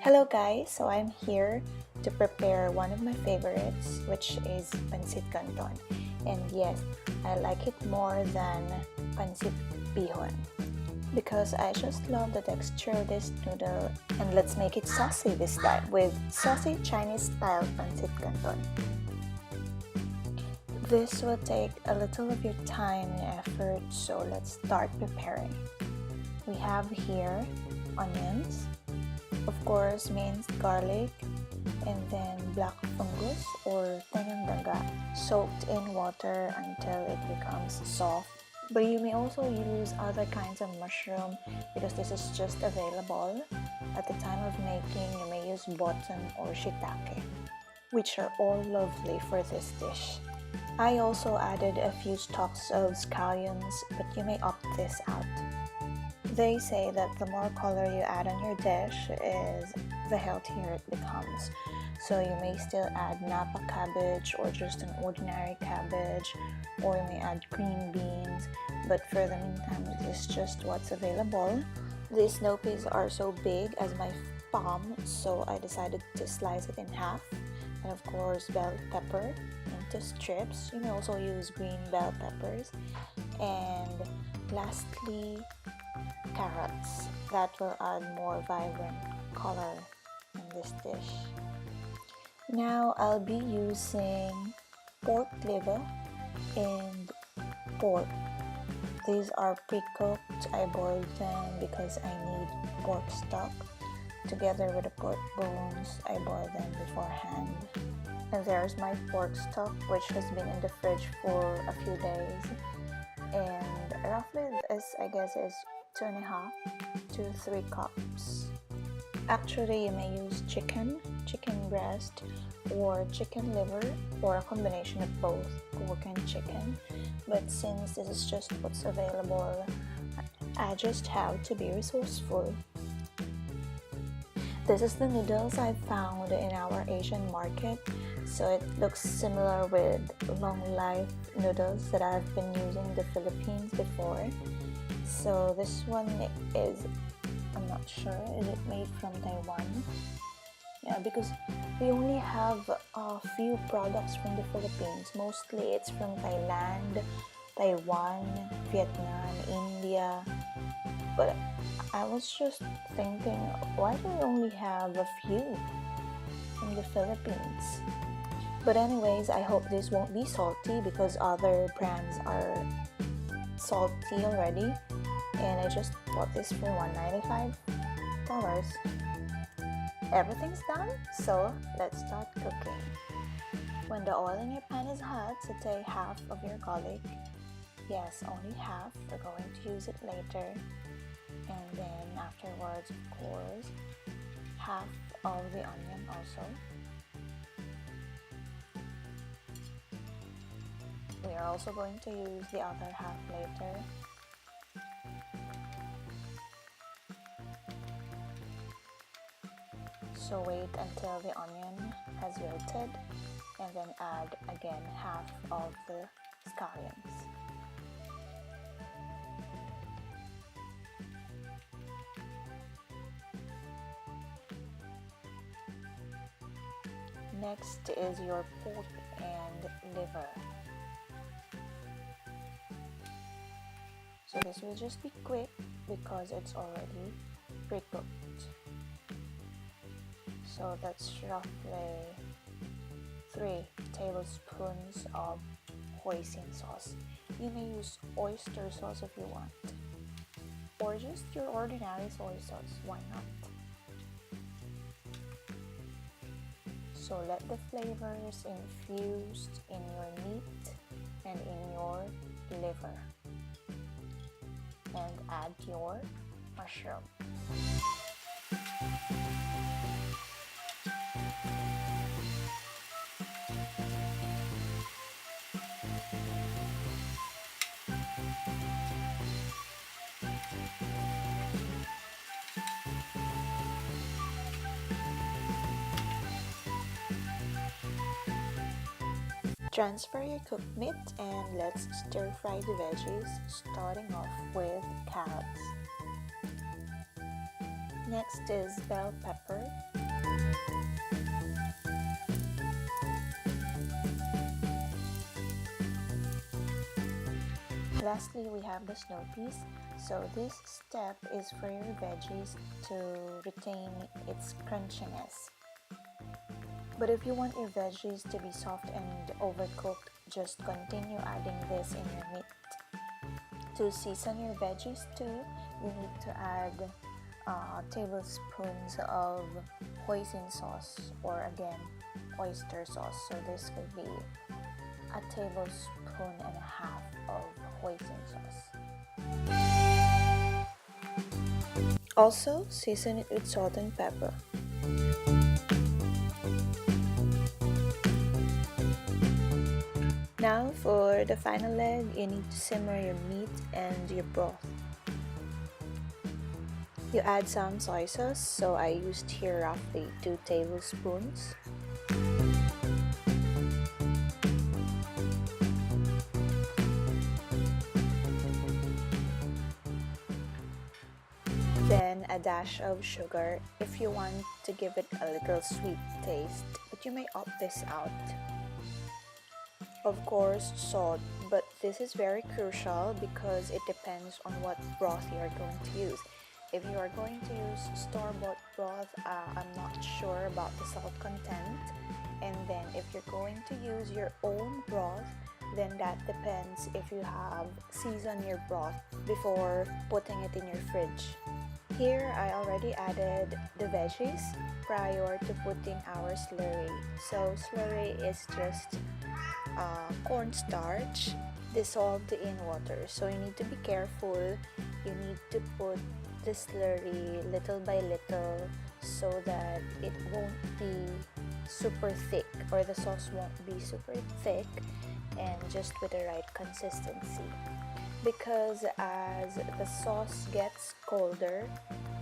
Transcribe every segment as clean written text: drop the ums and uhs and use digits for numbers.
Hello guys, so I'm here to prepare one of my favorites, which is Pancit Canton. And yes, I like it more than Pancit Bihon because I just love the texture of this noodle. And let's make it saucy this time with saucy Chinese style Pancit Canton. This will take a little of your time and effort, so let's start preparing. We have here onions, of course minced garlic, and then black fungus or tengang daga soaked in water until it becomes soft. But you may also use other kinds of mushroom because this is just available. At the time of making, you may use button or shiitake, which are all lovely for this dish. I also added a few stalks of scallions, but you may opt this out. They say that the more color you add on your dish is the healthier it becomes. So you may still add napa cabbage or just an ordinary cabbage, or you may add green beans, but for the meantime this is just what's available. These snow peas are so big as my palm, so I decided to slice it in half. And of course bell pepper into strips. You may also use green bell peppers. And lastly, carrots. That will add more vibrant color in this dish. Now I'll be using pork liver and pork. These are pre-cooked. I boiled them because I need pork stock. Together with the pork bones, I boiled them beforehand. And there's my pork stock, which has been in the fridge for a few days. And roughly this, I guess, is 2.5 to 3 cups. Actually, you may use chicken breast, or chicken liver, or a combination of both pork and chicken. But since this is just what's available, I just have to be resourceful. This is the noodles I found in our Asian market, so it looks similar with long life noodles that I've been using in the Philippines before. So this one is, I'm not sure, is it made from Taiwan? Yeah, because we only have a few products from the Philippines. Mostly it's from Thailand, Taiwan, Vietnam, India. But I was just thinking, why do we only have a few from the Philippines? But anyways, I hope this won't be salty because other brands are salty already. And I just bought this for $195. Everything's done, so let's start cooking. When the oil in your pan is hot, saute half of your garlic. Yes, only half, we're going to use it later. And then afterwards, of course, half of the onion also. We are also going to use the other half later. So wait until the onion has wilted and then add again half of the scallions. Next is your pork and liver. So this will just be quick because it's already pre-cooked. So that's roughly 3 tablespoons of hoisin sauce. You may use oyster sauce if you want, or just your ordinary soy sauce, why not? So let the flavors infuse in your meat and in your liver. And add your mushroom. Transfer your cooked meat and let's stir fry the veggies, starting off with carrots. Next is bell pepper. Lastly, we have the snow peas. So this step is for your veggies to retain its crunchiness. But if you want your veggies to be soft and overcooked, just continue adding this in your meat. To season your veggies too, you need to add tablespoons of hoisin sauce, or again oyster sauce. So this could be a tablespoon and a half of hoisin sauce. Also, season it with salt and pepper. Now for the final leg, you need to simmer your meat and your broth. You add some soy sauce, so I used here roughly 2 tablespoons. Then a dash of sugar if you want to give it a little sweet taste, but you may opt this out. Of course, salt, but this is very crucial because it depends on what broth you are going to use. If you are going to use store-bought broth, I'm not sure about the salt content. And then if you're going to use your own broth, then that depends if you have seasoned your broth before putting it in your fridge. Here, I already added the veggies prior to putting our slurry. So slurry is just cornstarch dissolved in water. So you need to be careful. You need to put the slurry little by little so that it won't be super thick, or the sauce won't be super thick, and just with the right consistency. Because as the sauce gets colder,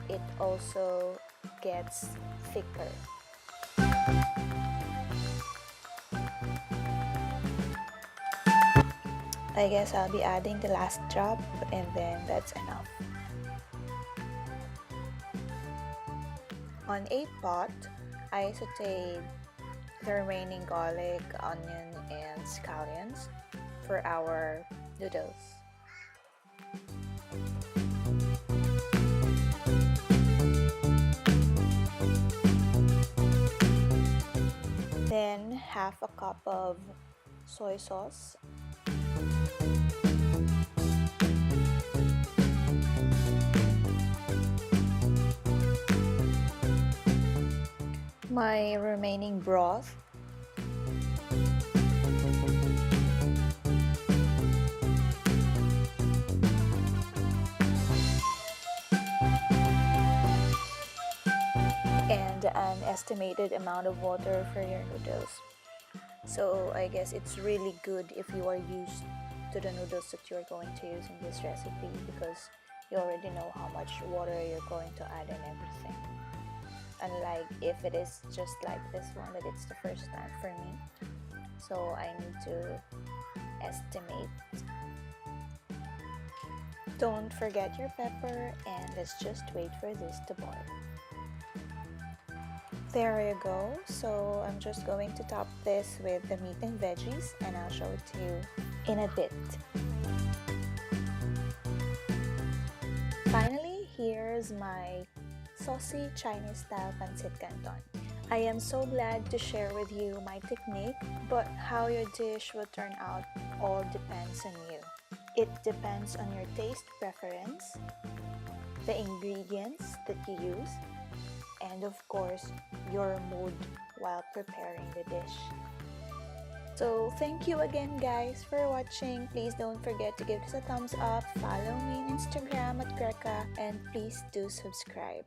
it also gets thicker. I guess I'll be adding the last drop, and then that's enough. On a pot, I sauteed the remaining garlic, onion, and scallions for our noodles. Then half a cup of soy sauce. My remaining broth. And an estimated amount of water for your noodles. So I guess it's really good if you are used to the noodles that you're going to use in this recipe, because you already know how much water you're going to add and everything. Unlike if it is just like this one, that it's the first time for me. So I need to estimate. Don't forget your pepper, and let's just wait for this to boil. There you go. So I'm just going to top this with the meat and veggies, and I'll show it to you in a bit. Finally, here's my saucy Chinese style Pancit Canton. I am so glad to share with you my technique, but how your dish will turn out all depends on you. It depends on your taste preference, the ingredients that you use, and of course, your mood while preparing the dish. So thank you again guys for watching. Please don't forget to give this a thumbs up, follow me on Instagram at Greka, and please do subscribe.